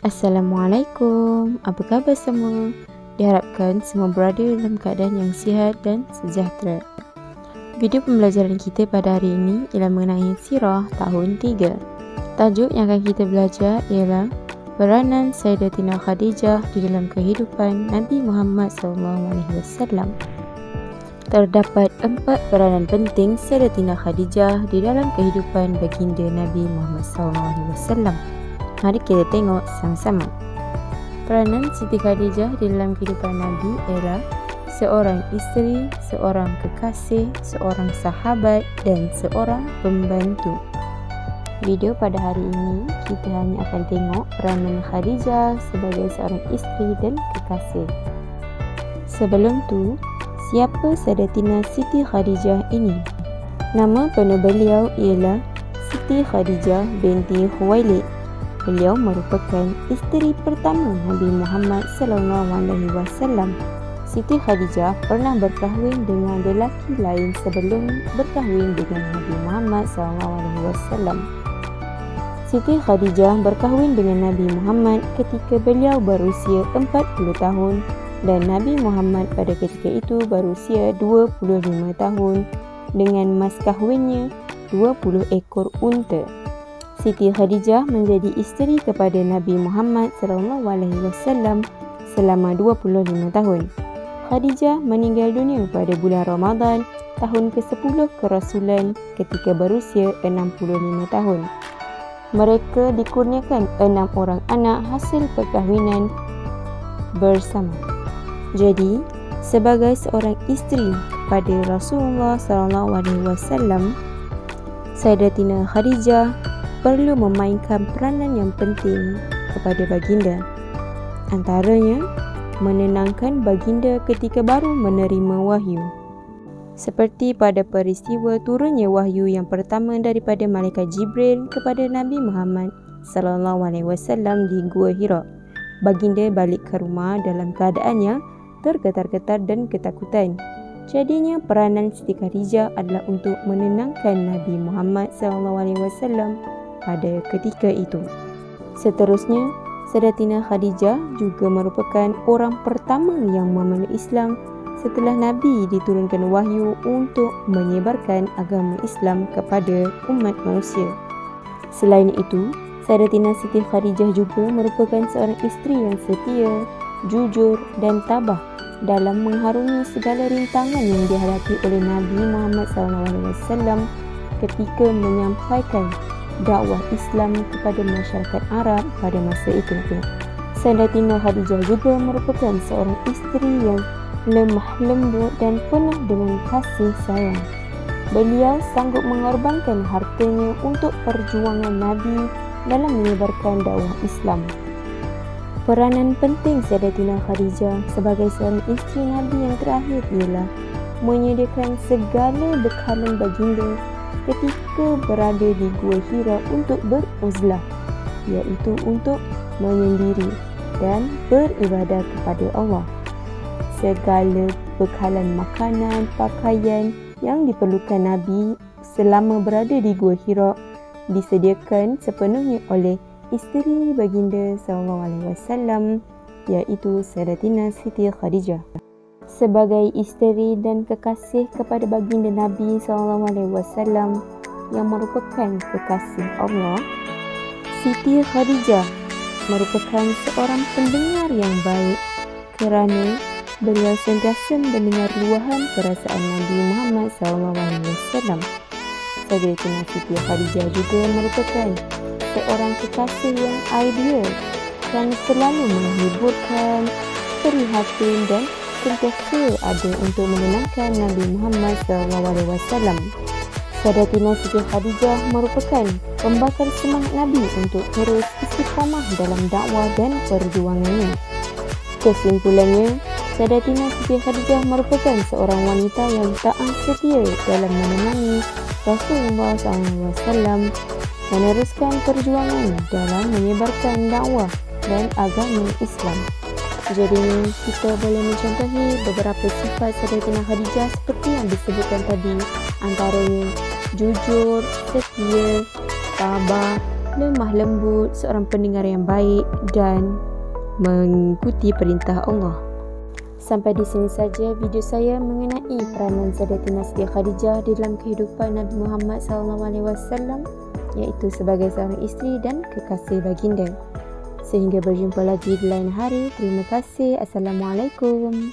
Assalamualaikum, apa khabar semua? Diharapkan semua berada dalam keadaan yang sihat dan sejahtera. Video pembelajaran kita pada hari ini ialah mengenai Sirah tahun 3. Tajuk yang akan kita belajar ialah peranan Sayyidatina Khadijah di dalam kehidupan Nabi Muhammad SAW. Terdapat 4 peranan penting Sayyidatina Khadijah di dalam kehidupan baginda Nabi Muhammad SAW. Mari kita tengok sama-sama. Peranan Siti Khadijah di dalam kehidupan Nabi ialah seorang isteri, seorang kekasih, seorang sahabat dan seorang pembantu. Video pada hari ini kita hanya akan tengok peranan Khadijah sebagai seorang isteri dan kekasih. Sebelum tu, siapa Sayyidatina Siti Khadijah ini? Nama penuh beliau ialah Siti Khadijah binti Khuwailid. Beliau merupakan isteri pertama Nabi Muhammad SAW. Siti Khadijah pernah berkahwin dengan lelaki lain sebelum berkahwin dengan Nabi Muhammad SAW. Siti Khadijah berkahwin dengan Nabi Muhammad ketika beliau berusia 40 tahun dan Nabi Muhammad pada ketika itu berusia 25 tahun dengan mas kahwinnya 20 ekor unta. Siti Khadijah menjadi isteri kepada Nabi Muhammad SAW selama 25 tahun. Khadijah meninggal dunia pada bulan Ramadan tahun ke-10 kerasulan ketika berusia 65 tahun. Mereka dikurniakan 6 orang anak hasil perkahwinan bersama. Jadi, sebagai seorang isteri kepada Rasulullah SAW, Sayyidatina Khadijah perlu memainkan peranan yang penting kepada baginda. Antaranya, menenangkan baginda ketika baru menerima wahyu. Seperti pada peristiwa turunnya wahyu yang pertama daripada malaikat Jibril kepada Nabi Muhammad SAW di Gua Hira. Baginda balik ke rumah dalam keadaannya tergetar-getar dan ketakutan. Jadinya peranan Siti Khadijah adalah untuk menenangkan Nabi Muhammad SAW pada ketika itu. Seterusnya, Sayyidatina Khadijah juga merupakan orang pertama yang memeluk Islam setelah Nabi diturunkan wahyu untuk menyebarkan agama Islam kepada umat manusia. Selain itu, Sayyidatina Siti Khadijah juga merupakan seorang isteri yang setia, jujur dan tabah dalam mengharungi segala rintangan yang dihadapi oleh Nabi Muhammad SAW ketika menyampaikan dakwah Islam kepada masyarakat Arab pada masa itu. Sayyidatina Khadijah juga merupakan seorang isteri yang lemah lembut dan penuh dengan kasih sayang. Beliau sanggup mengorbankan hartanya untuk perjuangan Nabi dalam menyebarkan dakwah Islam. Peranan penting Sayyidatina Khadijah sebagai seorang isteri Nabi yang terakhir ialah menyediakan segala bekalan baginda ketika berada di Gua Hira untuk beruzlah, iaitu untuk menyendiri dan beribadah kepada Allah. Segala bekalan makanan, pakaian yang diperlukan Nabi selama berada di Gua Hira disediakan sepenuhnya oleh isteri baginda SAW, iaitu Sayyidatina Siti Khadijah. Sebagai isteri dan kekasih kepada baginda Nabi SAW yang merupakan kekasih Allah, Siti Khadijah merupakan seorang pendengar yang baik kerana beliau sentiasa mendengar luahan perasaan Nabi Muhammad SAW. Sayyidatina Siti Khadijah juga merupakan seorang kekasih yang ideal kerana selalu menghiburkan, prihatin dan sentiasa ada untuk menenangkan Nabi Muhammad SAW. Sayyidatina Siti Khadijah merupakan pembakar semangat Nabi untuk terus istiqamah dalam dakwah dan perjuangannya. Kesimpulannya, Sayyidatina Siti Khadijah merupakan seorang wanita yang taat setia dalam menemani Rasulullah SAW meneruskan perjuangan dalam menyebarkan dakwah dan agama Islam. Jadi kita boleh mencontohi beberapa sifat Sayyidatina Khadijah seperti yang disebutkan tadi, antaranya jujur, setia, tabah, lemah lembut, seorang pendengar yang baik dan mengikuti perintah Allah. Sampai di sini saja video saya mengenai peranan Sayyidatina Siti Khadijah di dalam kehidupan Nabi Muhammad SAW, iaitu sebagai seorang isteri dan kekasih baginda. Sehingga berjumpa lagi di lain hari. Terima kasih. Assalamualaikum.